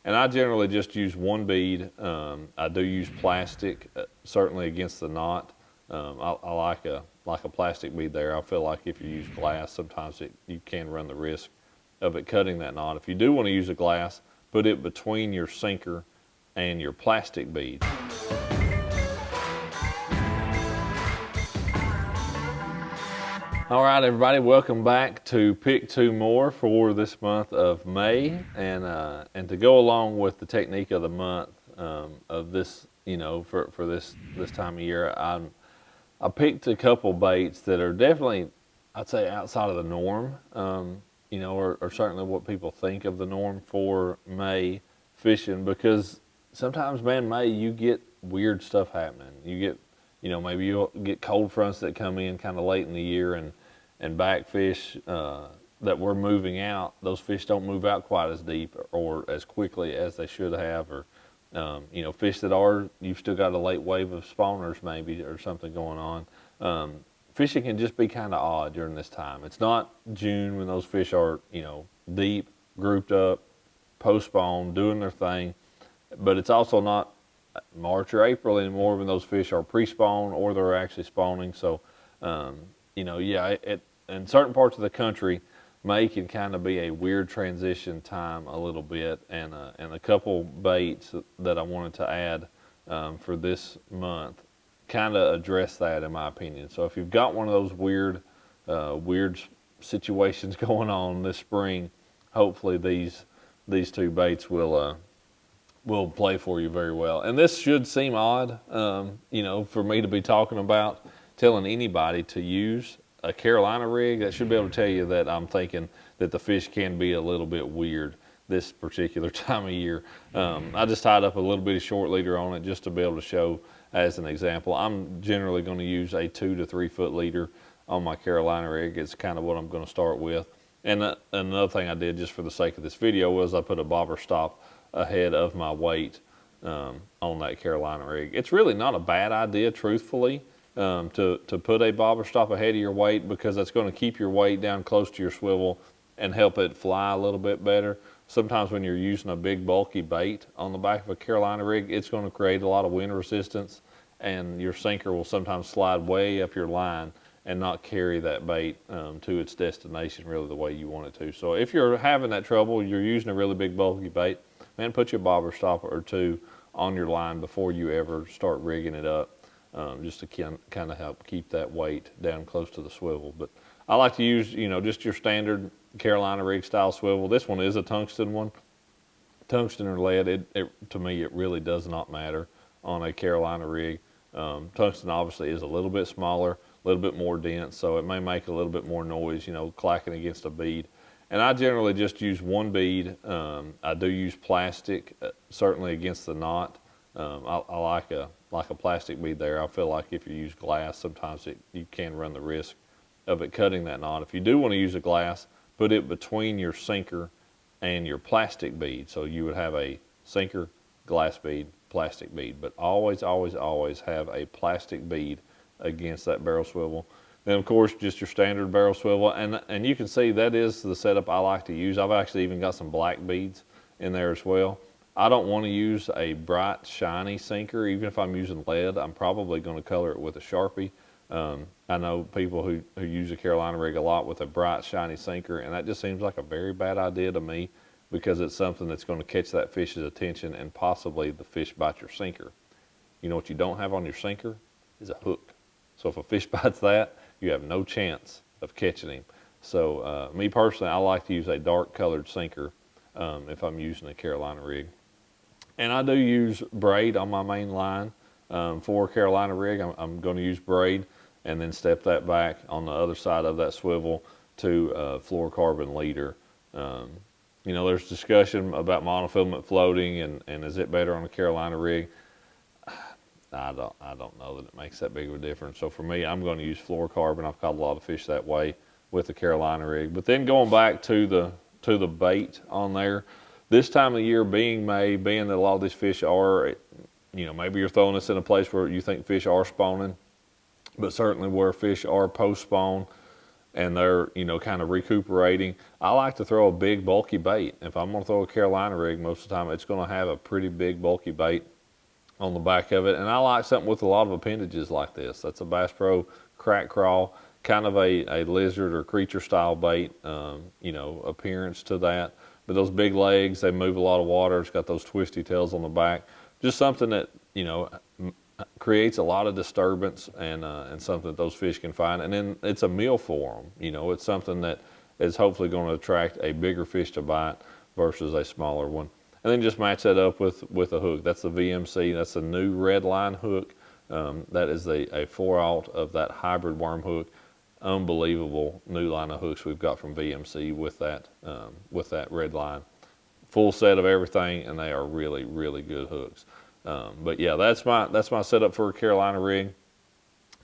And I generally just use one bead. I do use plastic, certainly against the knot. I like a plastic bead there. I feel like if you use glass, sometimes you can run the risk of it cutting that knot. If you do want to use a glass, put it between your sinker and your plastic bead. All right, everybody, welcome back to Pick Two More for this month of May, and to go along with the technique of the month of this, for this time of year, I picked a couple baits that are definitely, I'd say, outside of the norm, or certainly what people think of the norm for May fishing, because sometimes, man, May, you get weird stuff happening. You get, maybe you'll get cold fronts that come in kind of late in the year, and backfish that we're moving out, those fish don't move out quite as deep or as quickly as they should have, or fish that are, you've still got a late wave of spawners maybe or something going on. Fishing can just be kind of odd during this time. It's not June when those fish are, deep, grouped up, post-spawn, doing their thing, but it's also not March or April anymore when those fish are pre-spawn or they're actually spawning. So, in certain parts of the country, May can kind of be a weird transition time a little bit, and a couple baits that I wanted to add for this month kind of address that, in my opinion. So if you've got one of those weird situations going on this spring, hopefully these two baits will play for you very well. And this should seem odd, for me to be talking about telling anybody to use a Carolina rig. That should be able to tell you that I'm thinking that the fish can be a little bit weird this particular time of year. I just tied up a little bit of short leader on it just to be able to show as an example. I'm generally going to use a 2 to 3 foot leader on my Carolina rig. It's kind of what I'm going to start with. And another thing I did just for the sake of this video was I put a bobber stop ahead of my weight on that Carolina rig. It's really not a bad idea, truthfully, to put a bobber stop ahead of your weight, because that's going to keep your weight down close to your swivel and help it fly a little bit better. Sometimes when you're using a big bulky bait on the back of a Carolina rig, it's going to create a lot of wind resistance, and your sinker will sometimes slide way up your line and not carry that bait to its destination really the way you want it to. So if you're having that trouble, you're using a really big bulky bait, man, put your bobber stop or two on your line before you ever start rigging it up. Just to kind of help keep that weight down close to the swivel. But I like to use, just your standard Carolina rig style swivel. This one is a tungsten one. Tungsten or lead, to me, it really does not matter on a Carolina rig. Tungsten obviously is a little bit smaller, a little bit more dense, so it may make a little bit more noise, clacking against a bead. And I generally just use one bead. I do use plastic, certainly against the knot. I like a plastic bead there. I feel like if you use glass, sometimes you can run the risk of it cutting that knot. If you do want to use a glass, put it between your sinker and your plastic bead. So you would have a sinker, glass bead, plastic bead, but always, always, always have a plastic bead against that barrel swivel. Then of course, just your standard barrel swivel, and you can see that is the setup I like to use. I've actually even got some black beads in there as well. I don't want to use a bright, shiny sinker. Even if I'm using lead, I'm probably going to color it with a Sharpie. I know people who use a Carolina rig a lot with a bright, shiny sinker, and that just seems like a very bad idea to me, because it's something that's going to catch that fish's attention and possibly the fish bite your sinker. You know what you don't have on your sinker is a hook. So if a fish bites that, you have no chance of catching him. So me personally, I like to use a dark colored sinker if I'm using a Carolina rig. And I do use braid on my main line for a Carolina rig. I'm going to use braid and then step that back on the other side of that swivel to fluorocarbon leader. There's discussion about monofilament floating and is it better on a Carolina rig? I don't know that it makes that big of a difference. So for me, I'm going to use fluorocarbon. I've caught a lot of fish that way with the Carolina rig. But then going back to the bait on there, this time of year, being May, being that a lot of these fish are, maybe you're throwing this in a place where you think fish are spawning, but certainly where fish are post-spawn, and they're, you know, kind of recuperating, I like to throw a big bulky bait. If I'm gonna throw a Carolina rig, most of the time it's gonna have a pretty big bulky bait on the back of it. And I like something with a lot of appendages like this. That's a Bass Pro crack crawl, kind of a lizard or creature style bait, you know, appearance to that. But those big legs, they move a lot of water. It's got those twisty tails on the back. Just something that, you know, creates a lot of disturbance, and something that those fish can find. And then it's a meal for them. You know, it's something that is hopefully going to attract a bigger fish to bite versus a smaller one. And then just match that up with a hook. That's the VMC. That's a new red line hook. That is a 4/0 of that hybrid worm hook. Unbelievable new line of hooks we've got from VMC with that red line. Full set of everything, and they are really, really good hooks. But yeah, that's my setup for a Carolina rig.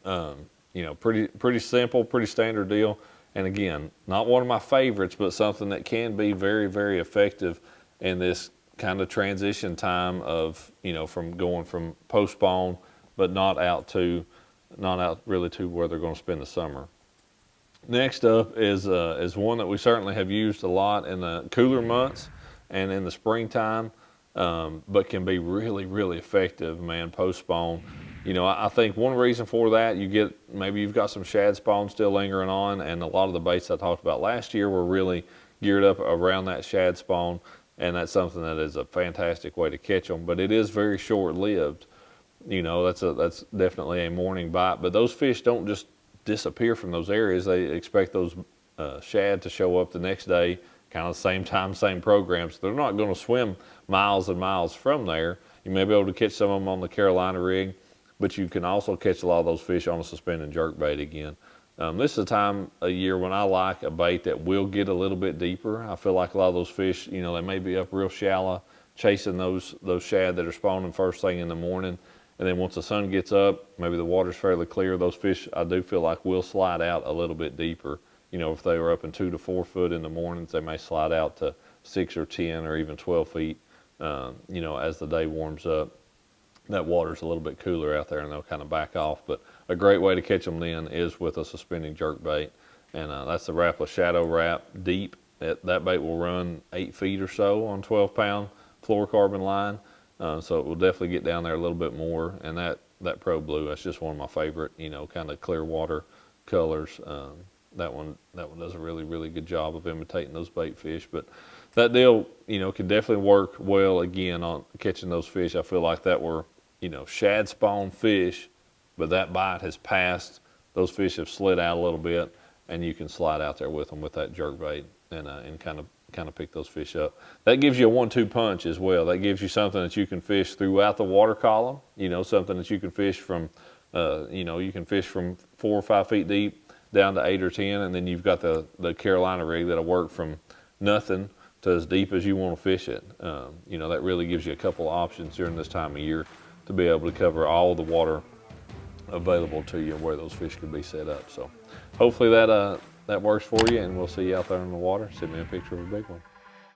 You know, pretty simple, pretty standard deal. And again, not one of my favorites, but something that can be very, very effective in this kind of transition time of, you know, from going from postpone, but not out really to where they're going to spend the summer. Next up is one that we certainly have used a lot in the cooler months and in the springtime, but can be really, really effective, man, post-spawn. You know, I think one reason for that, maybe you've got some shad spawn still lingering on, and a lot of the baits I talked about last year were really geared up around that shad spawn, and that's something that is a fantastic way to catch them, but it is very short-lived. You know, that's definitely a morning bite, but those fish don't just disappear from those areas. They expect those shad to show up the next day, kind of the same time, same program. So they're not going to swim miles and miles from there. You may be able to catch some of them on the Carolina rig, but you can also catch a lot of those fish on a suspended jerkbait again. This is a time of year when I like a bait that will get a little bit deeper. I feel like a lot of those fish, you know, they may be up real shallow, chasing those shad that are spawning first thing in the morning. And then once the sun gets up, maybe the water's fairly clear, those fish I do feel like will slide out a little bit deeper. You know, if they were up in 2 to 4 foot in the mornings, they may slide out to 6 or 10 or even 12 feet, you know, as the day warms up. That water's a little bit cooler out there and they'll kind of back off. But a great way to catch them then is with a suspending jerk bait. And that's the Rapala Shadow Wrap Deep. That bait will run 8 feet or so on 12-pound fluorocarbon line. So it will definitely get down there a little bit more. And that Pro Blue, that's just one of my favorite, you know, kind of clear water colors. That one does a really, really good job of imitating those bait fish. But that deal, you know, can definitely work well again on catching those fish. I feel like that were, you know, shad spawn fish, but that bite has passed. Those fish have slid out a little bit, and you can slide out there with them with that jerk bait and kind of pick those fish up. That gives you a 1-2 punch as well. That gives you something that you can fish throughout the water column. You know, something that you can fish from, you know, you can fish from 4 or 5 feet deep down to 8 or 10, and then you've got the Carolina rig that'll work from nothing to as deep as you want to fish it. You know, that really gives you a couple of options during this time of year to be able to cover all the water available to you where those fish could be set up. So hopefully that works for you, and we'll see you out there in the water. Send me a picture of a big one.